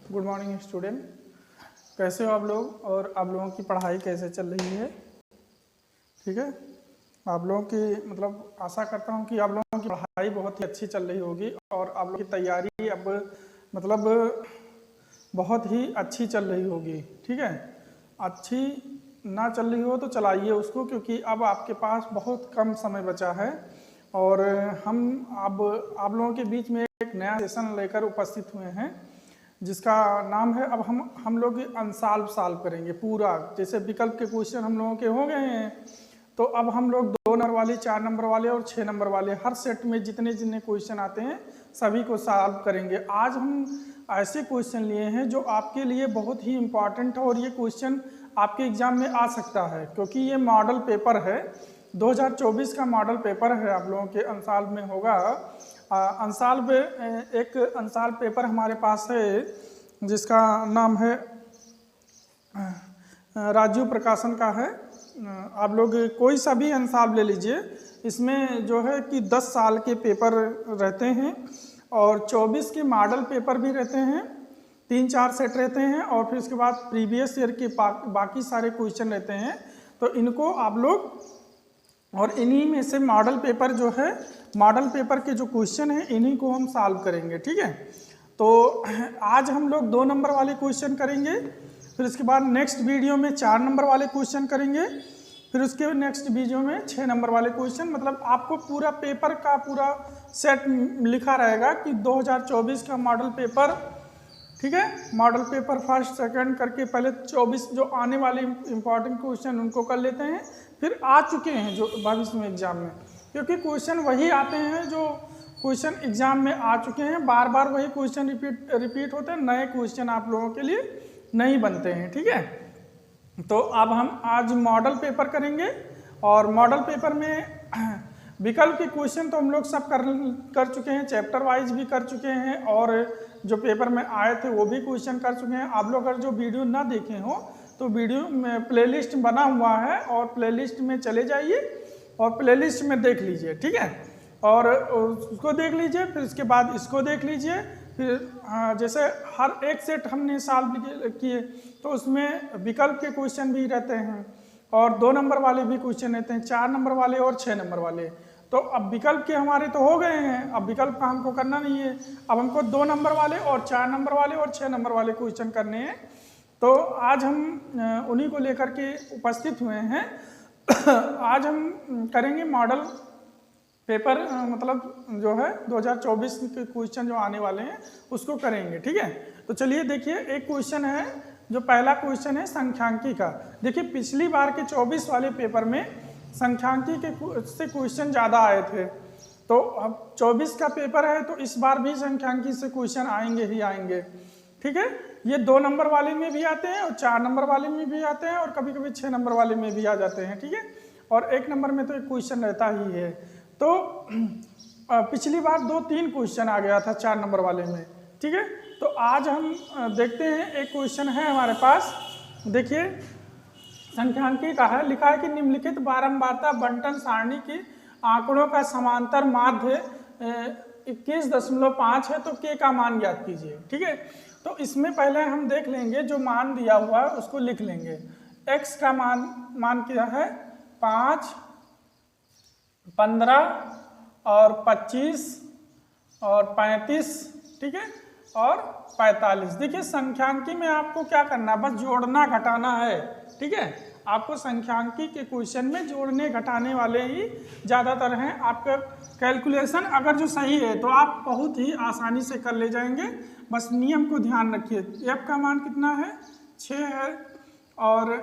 Good morning student. कैसे हो आप लोग और आप लोगों की पढ़ाई कैसे चल रही है? ठीक है, आप लोगों की आशा करता हूँ कि आप लोगों की पढ़ाई बहुत ही अच्छी चल रही होगी और आप लोगों की तैयारी अब बहुत ही अच्छी चल रही होगी। ठीक है, अच्छी ना चल रही हो तो चलाइए उसको, क्योंकि अब आपके पास बहुत कम समय बचा है और हम अब आप लोगों के बीच में एक नया सेशन लेकर उपस्थित हुए हैं जिसका नाम है, अब हम लोग अनसॉल्व सॉल्व करेंगे पूरा। जैसे विकल्प के क्वेश्चन हम लोगों के हो गए हैं, तो अब हम लोग 2 नंबर वाले, 4 नंबर वाले और 6 नंबर वाले हर सेट में जितने जितने क्वेश्चन आते हैं सभी को सॉल्व करेंगे। आज हम ऐसे क्वेश्चन लिए हैं जो आपके लिए बहुत ही इम्पॉर्टेंट है और ये क्वेश्चन आपके एग्जाम में आ सकता है, क्योंकि ये मॉडल पेपर है। 2024 का मॉडल पेपर है, आप लोगों के अनसॉल्व में होगा। अनसॉल्व एक अनसॉल्व पेपर हमारे पास है जिसका नाम है राजीव प्रकाशन का है। आप लोग कोई सा भी अनसॉल्व ले लीजिए, इसमें जो है कि 10 साल के पेपर रहते हैं और 24 के मॉडल पेपर भी रहते हैं, 3-4 सेट रहते हैं और फिर उसके बाद प्रीवियस ईयर के बाकी सारे क्वेश्चन रहते हैं। तो इनको आप लोग, और इन्हीं में से मॉडल पेपर जो है, मॉडल पेपर के जो क्वेश्चन हैं इन्हीं को हम सॉल्व करेंगे। ठीक है, तो आज हम लोग 2 नंबर वाले क्वेश्चन करेंगे, फिर उसके बाद नेक्स्ट वीडियो में 4 नंबर वाले क्वेश्चन करेंगे, फिर उसके नेक्स्ट वीडियो में 6 नंबर वाले क्वेश्चन। मतलब आपको पूरा पेपर का पूरा सेट लिखा रहेगा कि 2024 का मॉडल पेपर, ठीक है, मॉडल पेपर फर्स्ट सेकंड करके पहले 24 जो आने वाले इंपॉर्टेंट क्वेश्चन उनको कर लेते हैं, फिर आ चुके हैं जो भविष्य में एग्जाम में, क्योंकि क्वेश्चन वही आते हैं जो क्वेश्चन एग्जाम में आ चुके हैं। बार बार वही क्वेश्चन रिपीट होते हैं, नए क्वेश्चन आप लोगों के लिए नहीं बनते हैं। ठीक है, तो अब हम आज मॉडल पेपर करेंगे और मॉडल पेपर में विकल्प के क्वेश्चन तो हम लोग सब कर चुके हैं, चैप्टर वाइज भी कर चुके हैं और जो पेपर में आए थे वो भी क्वेश्चन कर चुके हैं। आप लोग अगर जो वीडियो ना देखे हो तो वीडियो में प्लेलिस्ट बना हुआ है और प्लेलिस्ट में चले जाइए और प्लेलिस्ट में देख लीजिए। ठीक है, और उसको देख लीजिए, फिर उसके बाद इसको देख लीजिए। फिर जैसे हर एक सेट हमने सॉल्व किए तो उसमें विकल्प के क्वेश्चन भी रहते हैं और 2 नंबर वाले भी क्वेश्चन रहते हैं, 4 नंबर वाले और 6 नंबर वाले। तो अब विकल्प के हमारे तो हो गए हैं, अब विकल्प का हमको करना नहीं है, अब हमको 2 नंबर वाले और 4 नंबर वाले और 6 नंबर वाले क्वेश्चन करने हैं। तो आज हम उन्हीं को लेकर के उपस्थित हुए हैं। आज हम करेंगे मॉडल पेपर, जो है 2024 के क्वेश्चन जो आने वाले हैं उसको करेंगे। ठीक है, तो चलिए देखिए, एक क्वेश्चन है, जो पहला क्वेश्चन है संख्यांकी का। देखिए पिछली बार के 24 वाले पेपर में संख्यांकी के से क्वेश्चन ज़्यादा आए थे, तो अब 24 का पेपर है तो इस बार भी संख्यांकी से क्वेश्चन आएंगे ही आएंगे। ठीक है, ये 2 नंबर वाले में भी आते हैं और 4 नंबर वाले में भी आते हैं और कभी कभी 6 नंबर वाले में भी आ जाते हैं। ठीक है, और 1 नंबर में तो एक क्वेश्चन रहता ही है। तो पिछली बार 2-3 क्वेश्चन आ गया था 4 नंबर वाले में। ठीक है, तो आज हम देखते हैं, एक क्वेश्चन है हमारे पास। देखिए संख्यांकी का है, लिखा है कि निम्नलिखित बारंबारता बंटन सारणी की आंकड़ों का समांतर माध्य 21.5 है, तो के का मान ज्ञात कीजिए। ठीक है, तो इसमें पहले हम देख लेंगे, जो मान दिया हुआ है उसको लिख लेंगे। x का मान क्या है, 5, 15 और 25 और 35, ठीक है, और 45। देखिए संख्यांकी में आपको क्या करना है, बस जोड़ना घटाना है। ठीक है, आपको संख्यांकी के क्वेश्चन में जोड़ने घटाने वाले ही ज़्यादातर हैं। आपका कैलकुलेशन अगर जो सही है तो आप बहुत ही आसानी से कर ले जाएंगे, बस नियम को ध्यान रखिए। f का मान कितना है, 6 है और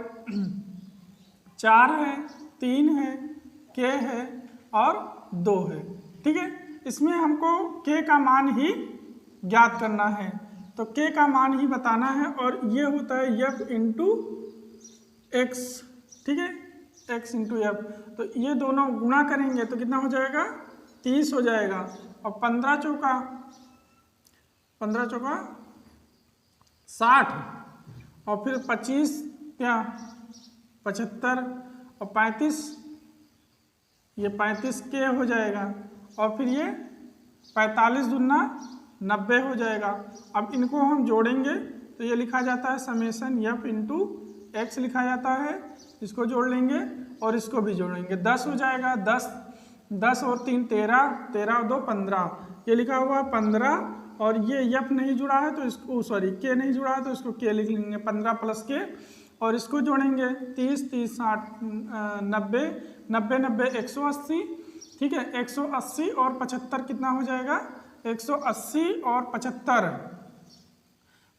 4 है, 3 है, k है और 2 है। ठीक है, इसमें हमको k का मान ही ज्ञात करना है, तो k का मान ही बताना है और ये होता है f इंटू x। ठीक है, x इंटू f, तो ये दोनों गुणा करेंगे तो कितना हो जाएगा, 30 हो जाएगा और 15 चौका 60 और फिर 25 क्या 75 और 35, ये 35 के हो जाएगा और फिर ये 45 दूना 90 हो जाएगा। अब इनको हम जोड़ेंगे तो ये लिखा जाता है समेसन एफ इंटू एक्स लिखा जाता है। इसको जोड़ लेंगे और इसको भी जोड़ेंगे, 10 हो जाएगा। 10 और 3 13, 13 और 2 15, ये लिखा हुआ 15 और ये एफ नहीं जुड़ा है तो इसको के नहीं जुड़ा है तो इसको के लिख लेंगे, 15 प्लस के और इसको जोड़ेंगे 30 30 60 90 90 90 180, ठीक है। 180 और 75 कितना हो जाएगा, 180 और 75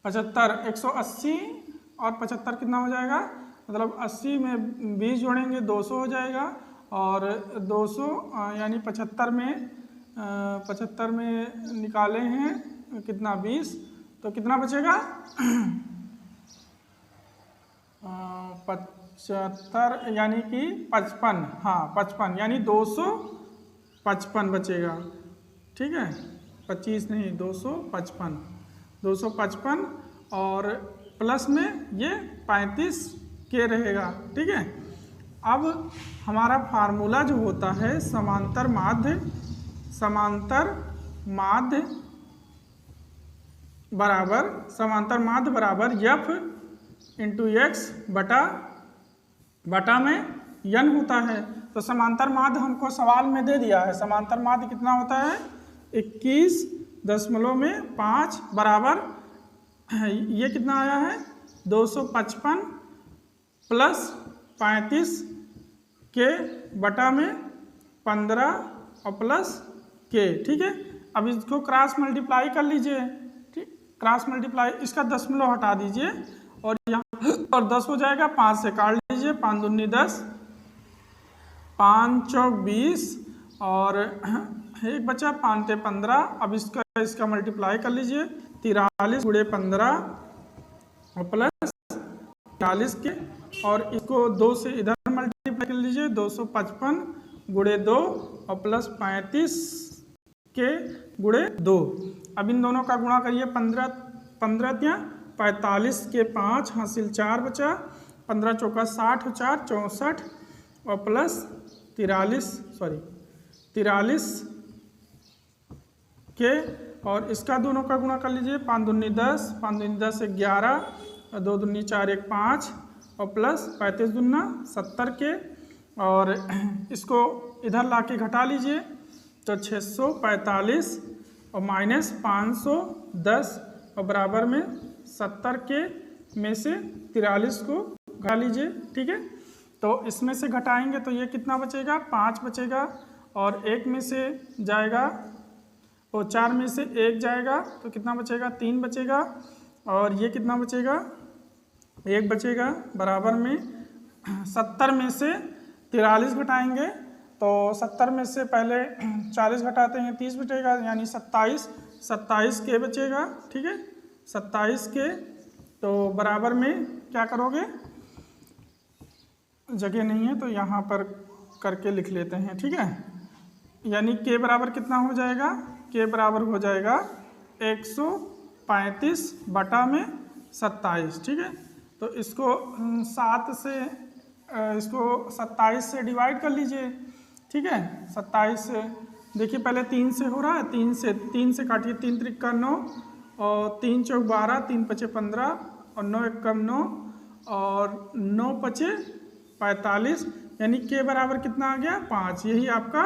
180 और 75 कितना हो जाएगा, मतलब 80 में 20 जोड़ेंगे 200 हो जाएगा और 200 यानी 75 में निकाले हैं कितना 20, तो कितना बचेगा 75 यानी कि 55, हाँ 55 यानी 255 बचेगा, ठीक है। 25 नहीं 255 और प्लस में ये 35 के रहेगा, ठीक है। अब हमारा फार्मूला जो होता है समांतर माध्य बराबर एफ इंटू एक्स बटा में यन होता है। तो समांतर माध्य हमको सवाल में दे दिया है, समांतर माध्य कितना होता है 21.5 बराबर ये कितना आया है 255 प्लस 35 के बटा में 15 और प्लस के, ठीक है। अब इसको क्रॉस मल्टीप्लाई कर लीजिए, ठीक, क्रॉस मल्टीप्लाई, इसका दशमलव हटा दीजिए और यहाँ और 10 हो जाएगा, 5 से काट लीजिए, 5 दूनी 10, 5 चौक 20 और एक बचा 5 ते 15। अब इसका मल्टीप्लाई कर लीजिए, 43 गुणे 15 और प्लस 40 के और इसको 2 से इधर मल्टीप्लाई कर लीजिए, 255 गुणे 2 और प्लस 35 के गुणे 2। अब इन दोनों का गुणा करिए, 15 या 45 के 5 हासिल 4 बचा, 15 चौका 60 4 64 और प्लस 43 के और इसका दोनों का गुणा कर लीजिए, 5 दूनी 10, 5 दूनी 10 11 और 2 दूनी 4 1 5 और प्लस 35 दूना 70 के और इसको इधर लाके घटा लीजिए तो 645 और माइनस 510 और बराबर में 70 के में से 43 को घटा लीजिए, ठीक है। तो इसमें से घटाएंगे तो ये कितना बचेगा 5 बचेगा और 1 में से जाएगा और 4 में से 1 जाएगा तो कितना बचेगा 3 बचेगा और ये कितना बचेगा 1 बचेगा, बराबर में 70 में से 43 घटाएंगे तो 70 में से पहले 40 घटाते हैं 30 बचेगा यानी 27 के बचेगा, ठीक है। 27 के तो बराबर में क्या करोगे, जगह नहीं है तो यहाँ पर करके लिख लेते हैं, ठीक है। यानी के बराबर कितना हो जाएगा, के बराबर हो जाएगा 135 बटा में 27, ठीक है। तो इसको 27 से डिवाइड कर लीजिए, ठीक है। 27 से देखिए पहले 3 से हो रहा है, 3 से काटिए, 3 त्रिक 9 और 3 चौक 12, 3 पचे 15 और 9 एक कम 9 और 9 पचे 45 यानी के बराबर कितना आ गया 5। यही आपका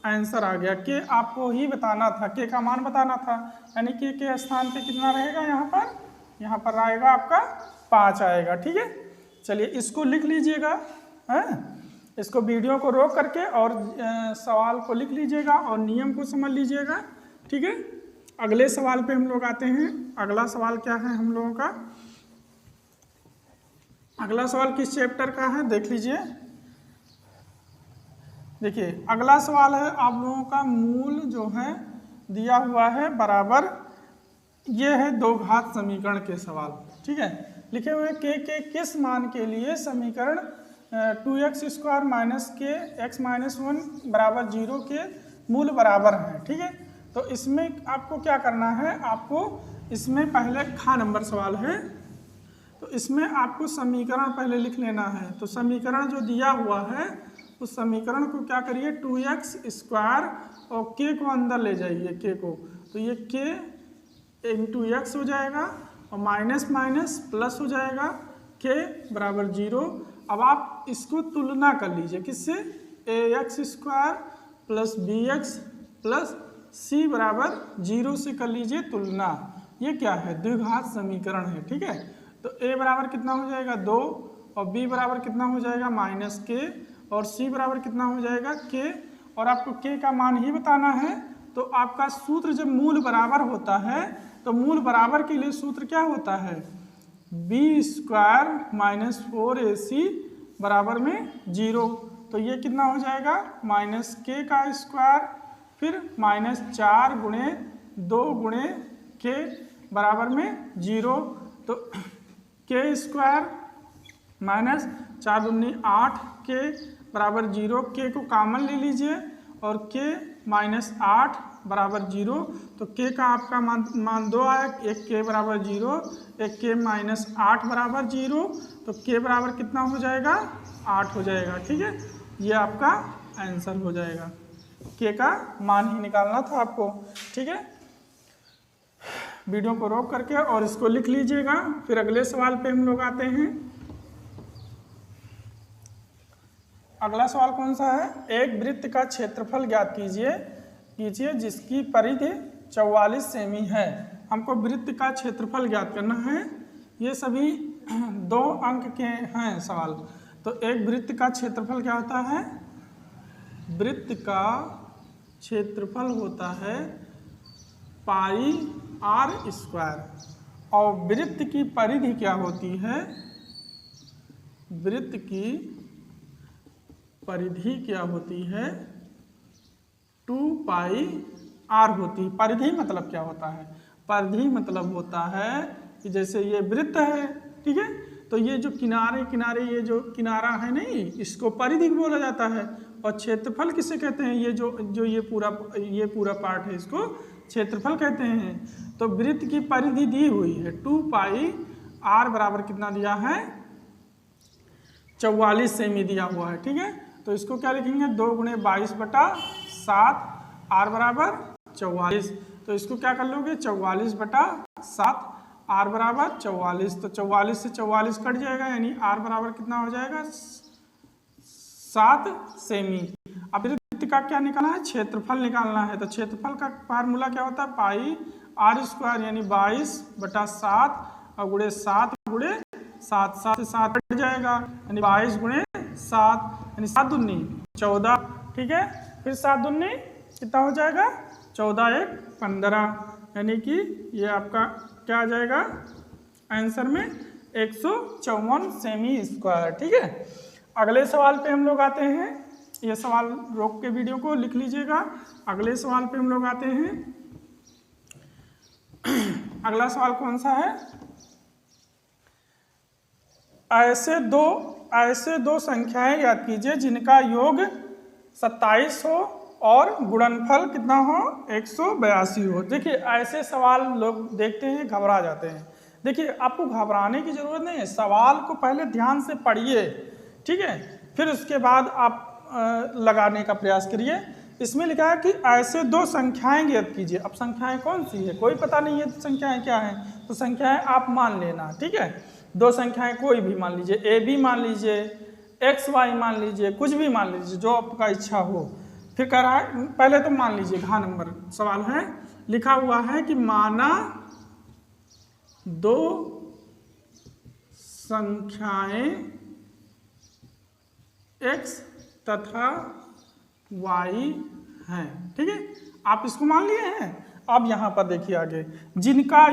आंसर आ गया। के आपको ही बताना था, के का मान बताना था, यानी के स्थान पे कितना रहेगा, यहाँ पर आएगा आपका 5 आएगा, ठीक है। चलिए इसको लिख लीजिएगा, इसको वीडियो को रोक करके और सवाल को लिख लीजिएगा और नियम को समझ लीजिएगा, ठीक है। अगले सवाल पे हम लोग आते हैं। अगला सवाल क्या है हम लोगों का, अगला सवाल किस चैप्टर का है देख लीजिए। देखिए अगला सवाल है आप लोगों का मूल जो है दिया हुआ है बराबर, ये है दो घात समीकरण के सवाल, ठीक है। लिखे हुए के किस मान के लिए समीकरण 2x² माइनस के x माइनस 1 बराबर 0 के मूल बराबर हैं, ठीक है। तो इसमें आपको क्या करना है, आपको इसमें पहले खा नंबर सवाल है तो इसमें आपको समीकरण पहले लिख लेना है। तो समीकरण जो दिया हुआ है उस समीकरण को क्या करिए 2x² और k को अंदर ले जाइए, k को, तो ये k इंटू एक्स हो जाएगा और माइनस माइनस प्लस हो जाएगा के बराबर 0। अब आप इसको तुलना कर लीजिए किससे, A X square plus B X plus C बराबर 0 से कर लीजिए तुलना। ये क्या है, द्विघात समीकरण है, ठीक है। तो ए बराबर कितना हो जाएगा 2 और बी बराबर कितना हो जाएगा माइनस के और सी बराबर कितना हो जाएगा के, और आपको के का मान ही बताना है। तो आपका सूत्र जब मूल बराबर होता है तो मूल बराबर के लिए सूत्र क्या होता है, बी स्क्वायर माइनस 4ac बराबर में 0। तो ये कितना हो जाएगा माइनस के का स्क्वायर फिर माइनस 4 गुणे 2 गुणे के बराबर में 0। तो के स्क्वायर माइनस 4 दूनी 8 के बराबर 0, के को कॉमन ले लीजिए और के माइनस 8 बराबर 0। तो के का आपका मान 2 आया, एक के बराबर 0 एक के माइनस 8 बराबर 0। तो के बराबर कितना हो जाएगा 8 हो जाएगा, ठीक है। ये आपका आंसर हो जाएगा, के का मान ही निकालना था आपको, ठीक है। वीडियो को रोक करके और इसको लिख लीजिएगा। फिर अगले सवाल पे हम लोग आते हैं। अगला सवाल कौन सा है, एक वृत्त का क्षेत्रफल ज्ञात कीजिए जिसकी परिधि 44 सेमी है। हमको वृत्त का क्षेत्रफल ज्ञात करना है। ये सभी 2 अंक के हैं सवाल। तो एक वृत्त का क्षेत्रफल क्या होता है, वृत्त का क्षेत्रफल होता है पाई आर स्क्वायर और वृत्त की परिधि क्या होती है, वृत्त की परिधि क्या होती है 2 पाई आर होती है। परिधि मतलब क्या होता है, परिधि मतलब होता है कि जैसे ये वृत्त है, ठीक है, तो ये जो किनारे ये जो किनारा है नहीं, इसको परिधि बोला जाता है। और क्षेत्रफल किसे कहते हैं, ये पूरा पार्ट है, इसको क्षेत्रफल कहते हैं। तो वृत्त की परिधि दी हुई है 2 पाई आर बराबर कितना दिया है 44 सेमी दिया हुआ है, ठीक है। तो इसको क्या लिखेंगे 2 गुणे 22/7 आर बराबर 44। तो इसको क्या कर लोगे 44/7 आर बराबर 44। तो 44 से 44 कट जाएगा, यानी आर बराबर कितना हो जाएगा 7 सेमी। अब वृत्त का क्या निकालना है, क्षेत्रफल निकालना है। तो क्षेत्रफल का फार्मूला क्या होता है पाई आर स्क्वायर यानी 22/7 और गुणे 7 गुणे 7, 7 से 7 कट जाएगा यानी 22 गुणे 7 यानी 7 दूनी 14, ठीक है। फिर 7 दूनी कितना हो जाएगा 14 1 15, यानी कि ये आपका क्या आ जाएगा आंसर में 154 सेमी स्क्वायर, ठीक है। अगले सवाल पे हम लोग आते हैं। ये सवाल रोक के वीडियो को लिख लीजिएगा। अगले सवाल पे हम लोग आते हैं। अगला सवाल कौन सा है, ऐसे दो संख्याएं याद कीजिए जिनका योग 27 हो और गुणनफल कितना हो 182 हो। देखिए ऐसे सवाल लोग देखते हैं घबरा जाते हैं। देखिए आपको घबराने की जरूरत नहीं है, सवाल को पहले ध्यान से पढ़िए, ठीक है, फिर उसके बाद आप लगाने का प्रयास करिए। इसमें लिखा है कि ऐसे 2 संख्याएं ज्ञात कीजिए। अब संख्याएं कौन सी है कोई पता नहीं है, संख्याएं क्या हैं, तो संख्याएं आप मान लेना, ठीक है। 2 संख्याएं कोई भी मान लीजिए, ए बी मान लीजिए, एक्स वाई मान लीजिए, कुछ भी मान लीजिए जो आपका इच्छा हो। फिर कह रहा है पहले तो मान लीजिए, घ नंबर सवाल है, लिखा हुआ है कि माना 2 संख्याएं x तथा y हैं, ठीक है। आप इसको मान लिए हैं। अब यहाँ पर देखिए आगे, जिनका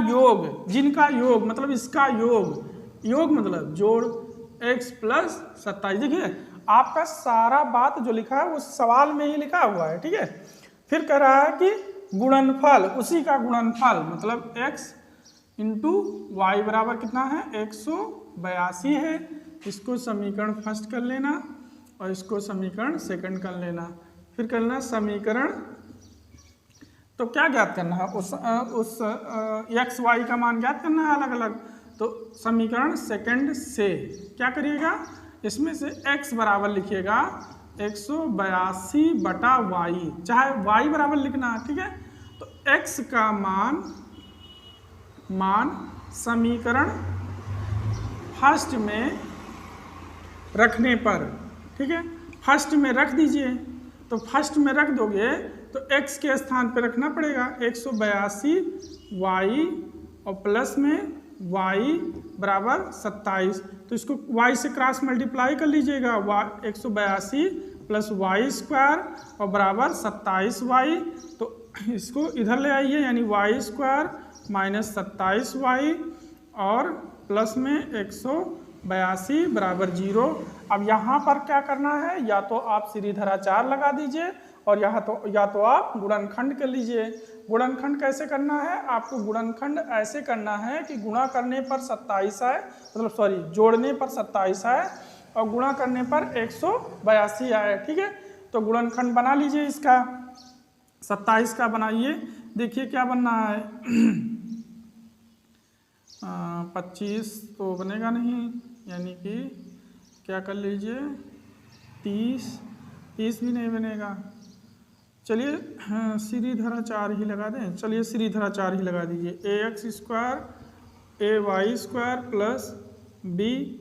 योग मतलब इसका योग मतलब जोड़ x + 27। देखिए आपका सारा बात जो लिखा है वो सवाल में ही लिखा हुआ है, ठीक है। फिर कह रहा है कि गुणनफल, उसी का गुणनफल मतलब x × y बराबर कितना है 182 है। इसको समीकरण फर्स्ट कर लेना और इसको समीकरण सेकंड कर लेना। फिर करना समीकरण, तो क्या ज्ञात करना है उस एक्स वाई का मान ज्ञात करना है अलग अलग। तो समीकरण सेकंड से क्या करिएगा, इसमें से x बराबर लिखिएगा 182/y, चाहे y बराबर लिखना है, ठीक है। तो x का मान मान समीकरण फर्स्ट में रखने पर, ठीक है, फर्स्ट में रख दीजिए। तो फर्स्ट में रख दोगे तो x के स्थान पे रखना पड़ेगा 182y और प्लस में y बराबर 27। तो इसको y से क्रॉस मल्टीप्लाई कर लीजिएगा, 182 प्लस वाई स्क्वायर और बराबर 27y। तो इसको इधर ले आइए, यानी वाई स्क्वायर माइनस 27y और प्लस में 182 बराबर 0। अब यहाँ पर क्या करना है, या तो आप श्रीधराचार लगा दीजिए और या तो आप गुणनखंड कर लीजिए। गुणनखंड कैसे करना है, आपको गुणनखंड ऐसे करना है कि गुणा करने पर 27 आए, मतलब सॉरी जोड़ने पर 27 आए और गुणा करने पर 182 आए, ठीक है। तो गुणनखंड बना लीजिए, इसका 27 का बनाइए। देखिए क्या बनना है 25 तो बनेगा नहीं, यानी कि क्या कर लीजिए 30 भी नहीं बनेगा। चलिए श्रीधराचार ही लगा दें, चलिए श्रीधराचार ही लगा दीजिए। ax square ay square plus B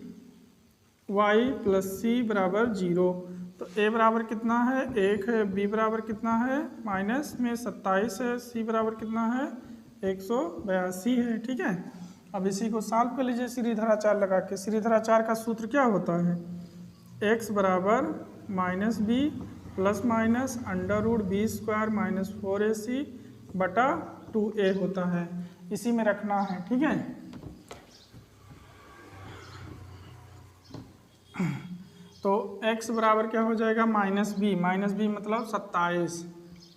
Y plus C बराबर 0। तो a बराबर कितना है 1 है, b बराबर कितना है माइनस में 27 है, c बराबर कितना है 182 है, ठीक है। अब इसी को सॉल्व कर लीजिए श्रीधराचार लगा के। श्रीधराचार का सूत्र क्या होता है, x बराबर minus b plus minus under root b square minus 4ac बटा 2a होता है, इसी में रखना है, ठीक है। तो x बराबर क्या हो जाएगा माइनस बी मतलब 27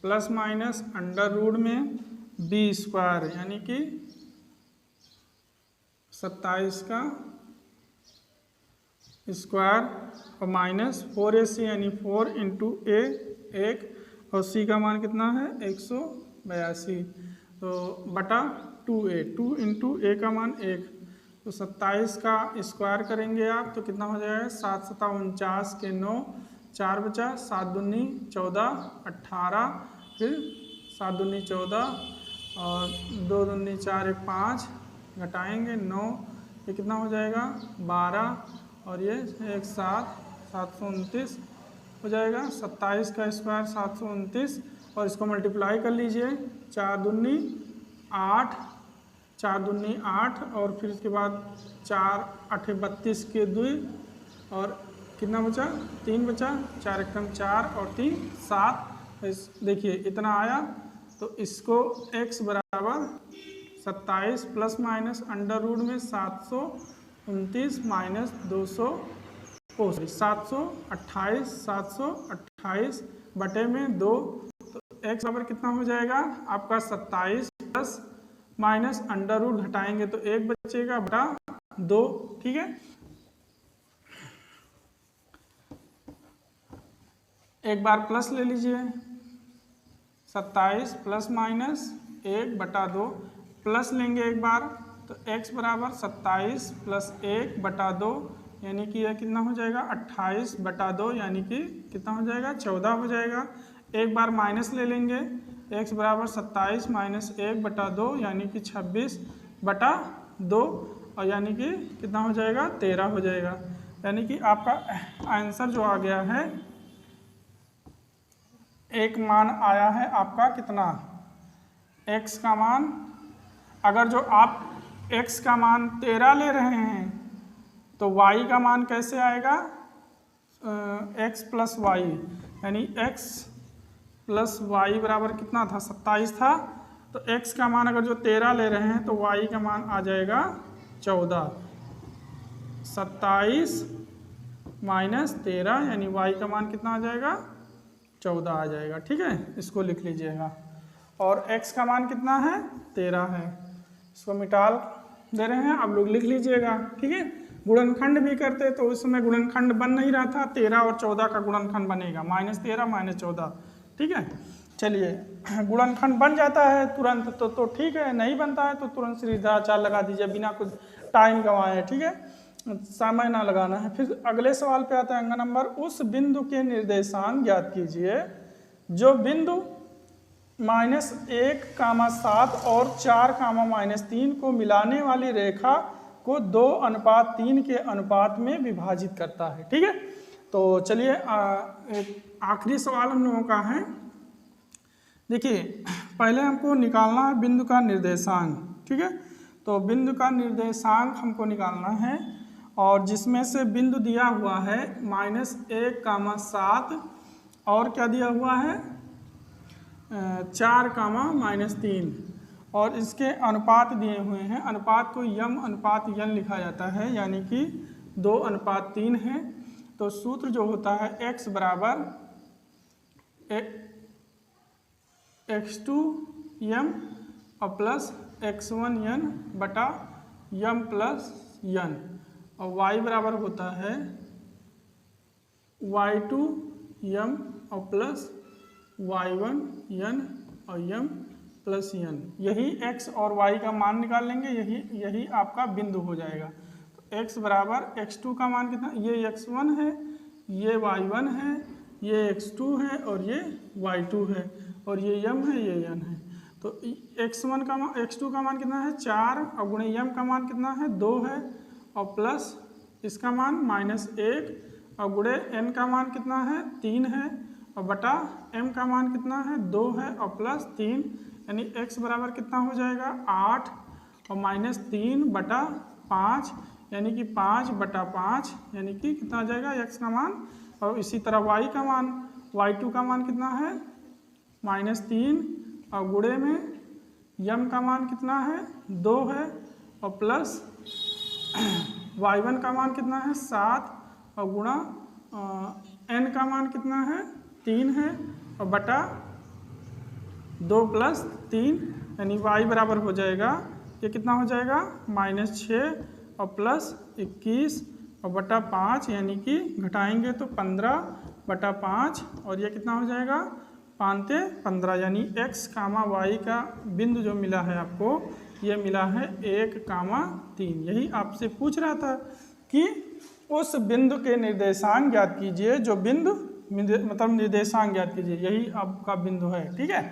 प्लस माइनस अंडर रूट में बी स्क्वायर यानी कि 27 का स्क्वायर और माइनस 4ac यानी 4 इंटू a 1 और c का मान कितना है 182। तो बटा 2a 2 इंटू a का मान 1, तो 27 का स्क्वायर करेंगे आप तो कितना हो जाएगा 7 7 49 के 9 4 बचा 7 दूनी 14 18 फिर 7 दूनी 14 और 2 दूनी 4 1 5 घटाएंगे 9, ये कितना हो जाएगा 12 और ये 1 7 729 हो जाएगा। 27 का स्क्वायर 729 और इसको मल्टीप्लाई कर लीजिए 4 दूनी 8 4 दूनी 8 और फिर इसके बाद 4 8 32 के 2 और कितना बचा 3 बचा 4 एकदम 4 और 3 7। देखिए इतना आया, तो इसको x बराबर 27 प्लस माइनस अंडर रूट में 729 माइनस 728 बटे में 2, तो x बराबर कितना हो जाएगा आपका 27 प्लस माइनस अंडर रूट घटाएंगे तो 1 बचेगा बटा 2, ठीक है। एक बार प्लस ले लीजिए 27 प्लस माइनस 1 बटा 2 प्लस लेंगे एक बार तो x बराबर 27 प्लस 1 बटा 2 यानी कि यह कितना हो जाएगा 28 बटा 2 यानी कि कितना हो जाएगा 14 हो जाएगा। एक बार माइनस ले लेंगे x बराबर 27 माइनस 1 बटा 2 यानी कि 26 बटा 2 और यानी कि कितना हो जाएगा 13 हो जाएगा। यानी कि आपका आंसर जो आ गया है एक मान आया है आपका कितना x का मान, अगर जो आप x का मान 13 ले रहे हैं तो y का मान कैसे आएगा x प्लस वाई, यानी x प्लस वाई बराबर कितना था 27 था, तो x का मान अगर जो 13 ले रहे हैं तो y का मान आ जाएगा 14। 27 माइनस 13 यानी y का मान कितना आ जाएगा 14 आ जाएगा, ठीक है। इसको लिख लीजिएगा और x का मान कितना है 13 है, इसको मिटाल दे रहे हैं, आप लोग लिख लीजिएगा, ठीक है। गुणनखंड भी करते तो उस समय गुणनखंड बन नहीं रहा था, 13 और 14 का गुणनखंड बनेगा -13 -14, ठीक है। चलिए गुणनखंड बन जाता है तुरंत तो ठीक है, नहीं बनता है तो तुरंत श्रीधराचार लगा दीजिए बिना कुछ टाइम गंवाए, ठीक है, समय ना लगाना है। फिर अगले सवाल पे आता है अंक नंबर, उस बिंदु के निर्देशांक ज्ञात कीजिए जो बिंदु -1, 7 और 4, -3 को मिलाने वाली रेखा को 2:3 के अनुपात में विभाजित करता है। ठीक है, तो चलिए एक आखिरी सवाल हम लोगों का है। देखिए, पहले हमको निकालना है बिंदु का निर्देशांक। ठीक है, तो बिंदु का निर्देशांक हमको निकालना है, और जिसमें से बिंदु दिया हुआ है -1, 7 और क्या दिया हुआ है 4, -3, और इसके अनुपात दिए हुए हैं। अनुपात को यम अनुपात यन लिखा जाता है, यानी कि 2:3 है। तो सूत्र जो होता है x बराबर x2 यम और प्लस x1 यन बटा यम प्लस यन, और y बराबर होता है y2 यम और प्लस y1 यन और यम प्लस यन। यही x और y का मान निकाल लेंगे, यही आपका बिंदु हो जाएगा। तो x बराबर x2 का मान कितना, ये x1 है, ये y1 है, ये x2 है और ये y2 है, और ये यम है, ये यन है। तो x1 का मान, x2 का मान कितना है 4, और गुणे यम का मान कितना है 2 है, और प्लस इसका मान -1, और गुणे n का मान कितना है 3 है, और बटा m का मान कितना है 2 है, और प्लस 3, यानी x बराबर कितना हो जाएगा 8, और -3 बटा 5, यानी कि 5 बटा 5, यानी कि कितना आ जाएगा x का मान। और इसी तरह y का मान, y2 का मान कितना है -3, और गुणे में यम का मान कितना है 2 है, और प्लस y1 का मान कितना है 7, और गुणा n का मान कितना है 3 है, और बटा 2 + 3, यानी y बराबर हो जाएगा, ये कितना हो जाएगा -6 और प्लस 21 और बटा 5, यानी कि घटाएंगे तो 15 बटा 5, और ये कितना हो जाएगा 5 × 15, यानी x, y का बिंदु जो मिला है आपको, ये मिला है 1, 3। यही आपसे पूछ रहा था कि उस बिंदु के निर्देशांक ज्ञात कीजिए, जो बिंदु मतलब निर्देशांक ज्ञात कीजिए, यही आपका बिंदु है। ठीक है,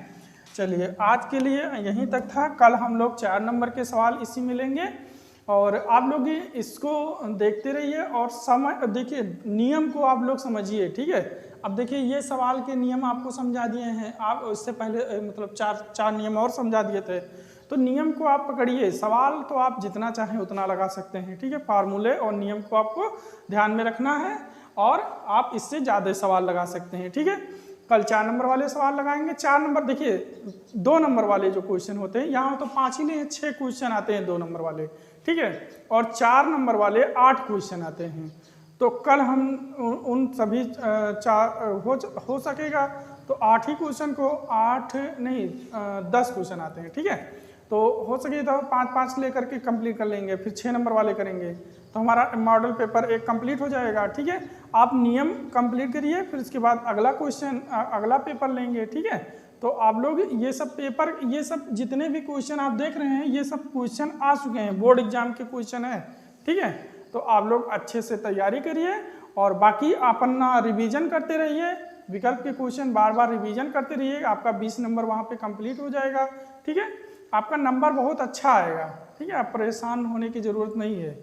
चलिए आज के लिए यहीं तक था। कल हम लोग 4 नंबर के सवाल इसी में लेंगे, और आप लोग इसको देखते रहिए और समझ, देखिए नियम को आप लोग समझिए। ठीक है, अब देखिए ये सवाल के नियम आपको समझा दिए हैं, आप इससे पहले मतलब चार नियम और समझा दिए थे, तो नियम को आप पकड़िए। सवाल तो आप जितना चाहें उतना लगा सकते हैं। ठीक है, फार्मूले और नियम को आपको ध्यान में रखना है, और आप इससे ज़्यादा सवाल लगा सकते हैं। ठीक है, कल 4 नंबर वाले सवाल लगाएंगे। 4 नंबर, देखिए 2 नंबर वाले जो क्वेश्चन होते हैं, यहाँ तो 5 ही नहीं 6 क्वेश्चन आते हैं 2 नंबर वाले। ठीक है, और 4 नंबर वाले 8 क्वेश्चन आते हैं। तो कल हम उन सभी 4 हो सकेगा तो 8 ही क्वेश्चन को 8 नहीं 10 क्वेश्चन आते हैं। ठीक है, तो हो सके तो 5-5 लेकर के कंप्लीट कर लेंगे, फिर 6 नंबर वाले करेंगे, तो हमारा मॉडल पेपर 1 कंप्लीट हो जाएगा। ठीक है, आप नियम कंप्लीट करिए, फिर इसके बाद अगला क्वेश्चन अगला पेपर लेंगे। ठीक है, तो आप लोग ये सब पेपर, ये सब जितने भी क्वेश्चन आप देख रहे हैं, ये सब क्वेश्चन आ चुके हैं, बोर्ड एग्जाम के क्वेश्चन है। ठीक है, तो आप लोग अच्छे से तैयारी करिए, और बाकी अपना रिवीजन करते रहिए, विकल्प के क्वेश्चन बार बार रिवीजन करते रहिए, आपका 20 नंबर वहाँ पे कंप्लीट हो जाएगा। ठीक है, आपका नंबर बहुत अच्छा आएगा। ठीक है, आप परेशान होने की ज़रूरत नहीं है।